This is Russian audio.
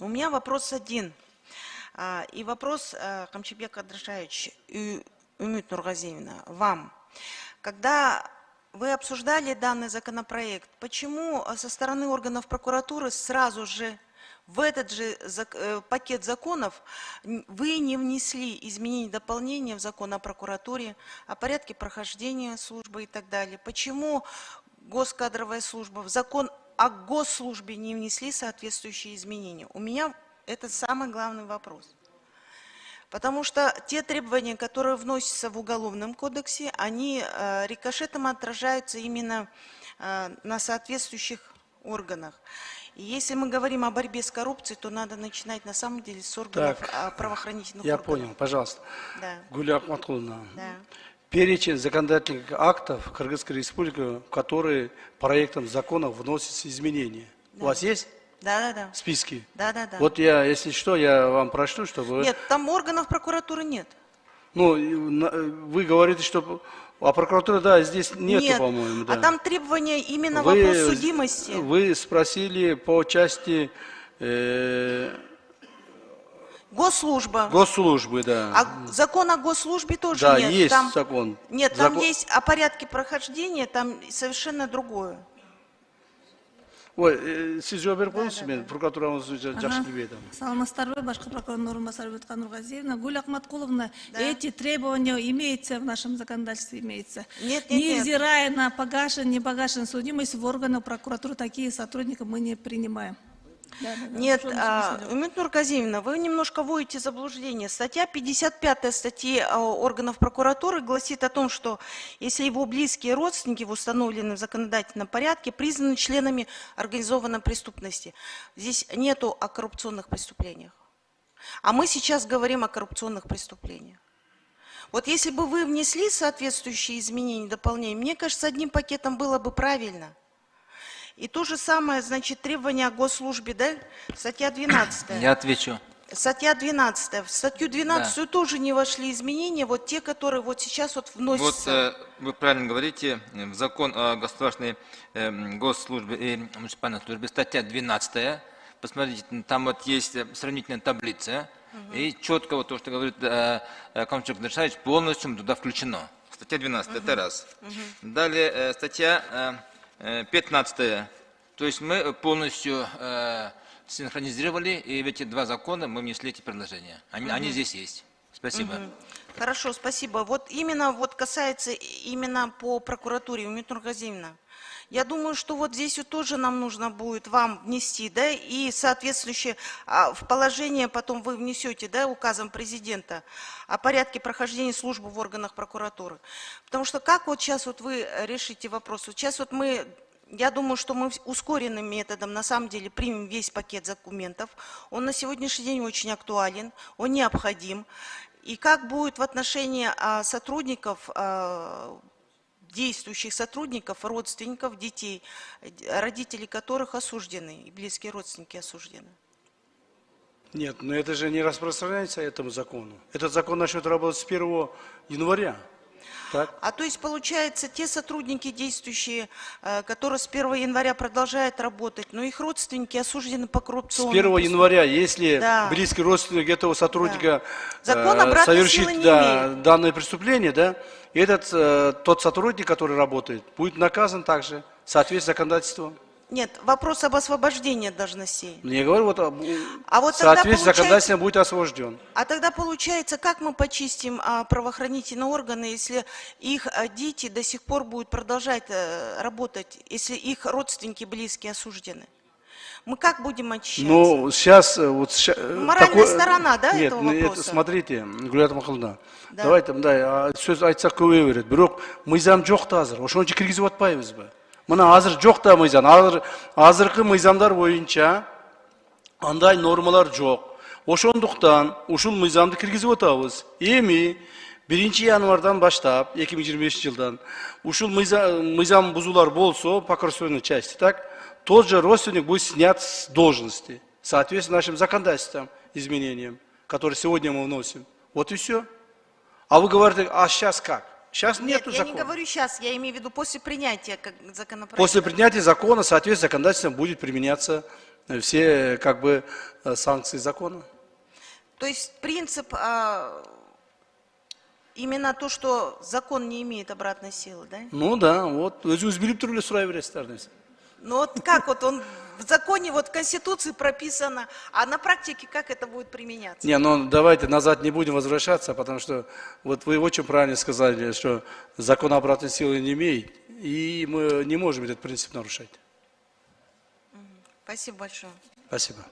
У меня вопрос один. И вопрос, Камчыбек Адрашаевич и Умит Нургазиевна, вам. Когда вы обсуждали данный законопроект, почему со стороны органов прокуратуры сразу же в этот же пакет законов вы не внесли изменения и дополнения в закон о прокуратуре, о порядке прохождения службы и так далее? Почему госкадровая служба в закон о госслужбе не внесли соответствующие изменения? У меня это самый главный вопрос. Потому что те требования, которые вносятся в Уголовном кодексе, они рикошетом отражаются именно на соответствующих органах. И если мы говорим о борьбе с коррупцией, то надо начинать на самом деле с органов правоохранительных я органов. понял, пожалуйста. Да. Гуля Ахматулловна, Да. перечень законодательных актов Кыргызской Республики, в которые проектом законов вносятся изменения. Да. У вас есть? Да. Списки? Да. Вот я, если что, я вам прошлю, чтобы... Нет, там органов прокуратуры нет. Ну, вы говорите, что... А прокуратура, да, здесь нету, по-моему. Да. А там требования именно вопрос судимости. Вы спросили по части... Госслужба. Госслужбы, да. А закон о госслужбе тоже да, нет. есть там, закон. Нет, там есть о порядке прохождения, там совершенно другое. Ой, сіз жауап беріп қойыңызшы, мен прокуратурамыз жақсы біліп едім. Саламатсыздар, башкы прокурордун орынбасары Өткан Нургазиевна. Гуля Ахматкуловна, эти требования имеются в нашем законодательстве, имеются. Нет. Невзирая на погашен, не погашен судимость, в органах прокуратуры такие сотрудники мы не принимаем. Нет, Умит Нургазиевна, вы немножко вводите в заблуждение. Статья 55 статьи органов прокуратуры гласит о том, что если его близкие родственники в установленном законодательном порядке признаны членами организованной преступности. Здесь нету о коррупционных преступлениях. А мы сейчас говорим о коррупционных преступлениях. Вот если бы вы внесли соответствующие изменения, дополнения, мне кажется, одним пакетом было бы правильно. И то же самое, значит, требования о госслужбе, да? Статья 12. Я отвечу. Статья 12. В статью 12 тоже не вошли изменения, вот те, которые вот сейчас вот вносятся. Вот вы правильно говорите, в закон о государственной госслужбе и муниципальной службе, статья 12. Посмотрите, там вот есть сравнительная таблица, и четко вот то, что говорит Камчыбек Адрашаевич, полностью туда включено. Статья 12, это раз. Далее статья 15. То есть мы полностью синхронизировали, и в эти два закона мы внесли эти предложения. Они здесь есть. Спасибо. Хорошо, спасибо. Вот именно вот касается именно по прокуратуре, Умит Нургазиевна. Я думаю, что вот здесь вот тоже нам нужно будет вам внести, да, и соответствующее в положение потом вы внесете, да, указом президента о порядке прохождения службы в органах прокуратуры. Потому что как вот сейчас вот вы решите вопрос? Вот сейчас вот мы, я думаю, что мы ускоренным методом на самом деле примем весь пакет документов. Он на сегодняшний день очень актуален, он необходим. И как будет в отношении сотрудников, действующих сотрудников, родственников, детей, родители которых осуждены, и близкие родственники осуждены? Нет, но это же не распространяется этому закону. Этот закон начнет работать с 1 января. Так? А то есть, получается, те сотрудники действующие, которые с 1 января продолжают работать, но их родственники осуждены по коррупционному. С 1 января, если близкий родственник этого сотрудника совершит данное преступление, да, тот сотрудник, который работает, будет наказан также в соответствии с законодательством. Нет, вопрос об освобождении от должностей. Я говорю, вот в соответствии с законодательством будет освобожден. А тогда получается, как мы почистим правоохранительные органы, если их дети до сих пор будут продолжать работать, если их родственники близкие осуждены? Мы как будем очищаться? Ну, сейчас... Моральная сторона, да, этого вопроса? Нет, смотрите, Гулят Махална, давайте, сөз айтсақ көбейе береді. Бірақ мыйзам жоқ та азыр, ошон үчүн киргизип атпайбыз бы. Мына азыр жоқ та мыйзам, азыркы мыйзамдар боюнча андай нормалар жоқ. Ошондуктан ушул мыйзамды киргизип атабыз. Эми 1 январдан баштап, 2025 жылдан ушул мыйзам бузуулар болсо, по коррупционной части, так, тот же родственник будет снят с должности, соответственно нашим законодательством, изменениям, которые сегодня мы вносим. Вот и все. А вы говорите, а сейчас как? Сейчас нету закона. Я не говорю сейчас, я имею в виду после принятия законопроекта. После принятия закона, соответственно, законодательством будет применяться все как бы санкции закона. То есть принцип именно то, что закон не имеет обратной силы, да? Ну да, вот өзіңіз біліп тұрып сұрай бересіздер. Ну вот как вот он в законе, вот в Конституции прописано, а на практике как это будет применяться? Не, ну давайте назад не будем возвращаться, потому что вот вы очень правильно сказали, что закон обратной силы не имеет, и мы не можем этот принцип нарушать. Спасибо большое. Спасибо.